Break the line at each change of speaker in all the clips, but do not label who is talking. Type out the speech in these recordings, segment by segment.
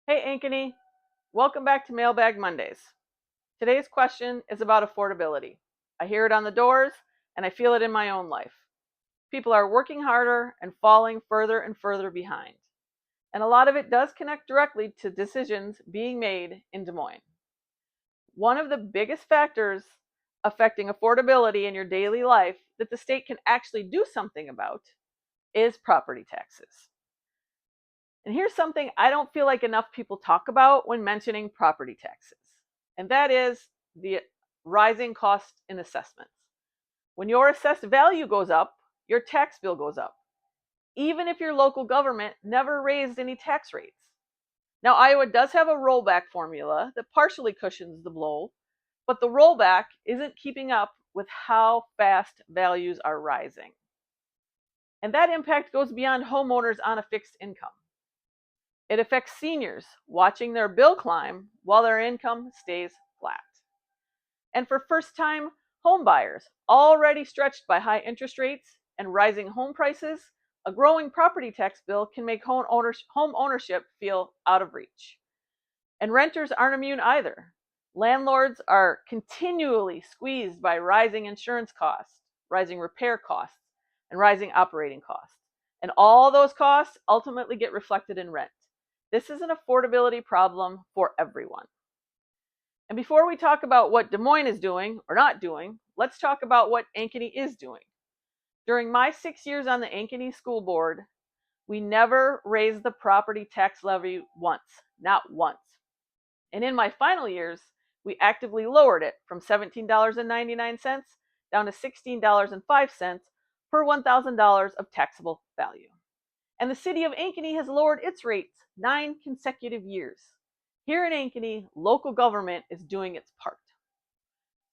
Hey Ankeny, welcome back to Mailbag Mondays. Today's question is about affordability. I hear it on the doors and I feel it in my own life. People are working harder and falling further and further behind. And a lot of it does connect directly to decisions being made in Des Moines. One of the biggest factors affecting affordability in your daily life that the state can actually do something about is property taxes. And here's something I don't feel like enough people talk about when mentioning property taxes, and that is the rising cost in assessments. When your assessed value goes up, your tax bill goes up, even if your local government never raised any tax rates. Now, Iowa does have a rollback formula that partially cushions the blow, but the rollback isn't keeping up with how fast values are rising. And that impact goes beyond homeowners on a fixed income. It affects seniors watching their bill climb while their income stays flat. And for first-time homebuyers already stretched by high interest rates and rising home prices, a growing property tax bill can make home ownership feel out of reach. And renters aren't immune either. Landlords are continually squeezed by rising insurance costs, rising repair costs, and rising operating costs. And all those costs ultimately get reflected in rent. This is an affordability problem for everyone. And before we talk about what Des Moines is doing or not doing, let's talk about what Ankeny is doing. During my 6 years on the Ankeny School Board, we never raised the property tax levy once, not once. And in my final years, we actively lowered it from $17.99 down to $16.05 per $1,000 of taxable value. And the city of Ankeny has lowered its rates 9 consecutive years. Here in Ankeny, local government is doing its part.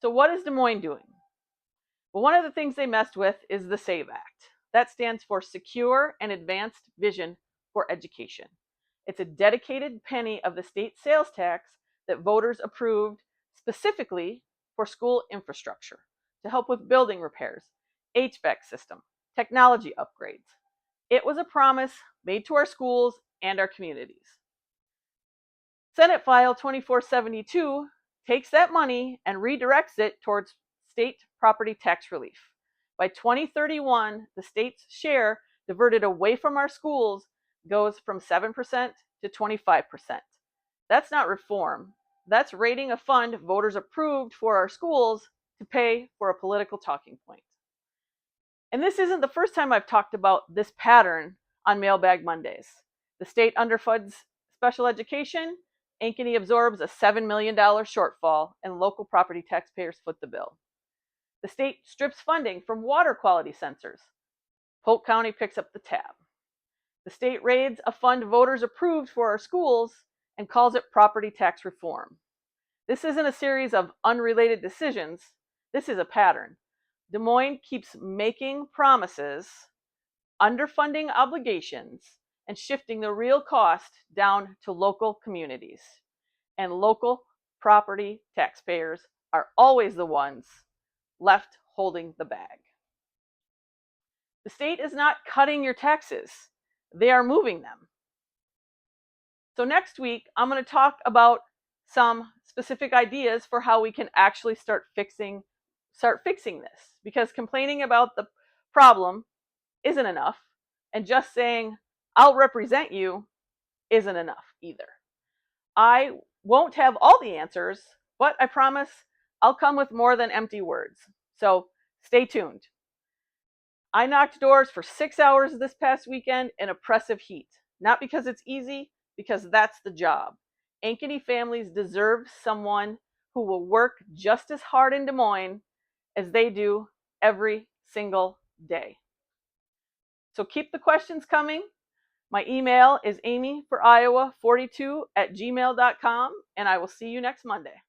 So what is Des Moines doing? Well, one of the things they messed with is the SAVE Act. That stands for Secure and Advanced Vision for Education. It's a dedicated penny of the state sales tax that voters approved specifically for school infrastructure to help with building repairs, HVAC system, technology upgrades. It was a promise made to our schools and our communities. Senate File 2472 takes that money and redirects it towards state property tax relief. By 2031, the state's share diverted away from our schools goes from 7% to 25%. That's not reform. That's raiding a fund voters approved for our schools to pay for a political talking point. And this isn't the first time I've talked about this pattern on Mailbag Mondays. The state underfunds special education. Ankeny absorbs a $7 million shortfall, and local property taxpayers foot the bill. The state strips funding from water quality sensors. Polk County picks up the tab. The state raids a fund voters approved for our schools and calls it property tax reform. This isn't a series of unrelated decisions. This is a pattern. Des Moines keeps making promises, underfunding obligations, and shifting the real cost down to local communities. And local property taxpayers are always the ones left holding the bag. The state is not cutting your taxes, they are moving them. So next week, I'm going to talk about some specific ideas for how we can actually start fixing this, because complaining about the problem isn't enough, and just saying I'll represent you isn't enough either. I won't have all the answers, but I promise I'll come with more than empty words. So stay tuned. I knocked doors for 6 hours this past weekend in oppressive heat. Not because it's easy, because that's the job. Ankeny families deserve someone who will work just as hard in Des Moines as they do every single day. So keep the questions coming. My email is amyforiowa42@gmail.com, and I will see you next Monday.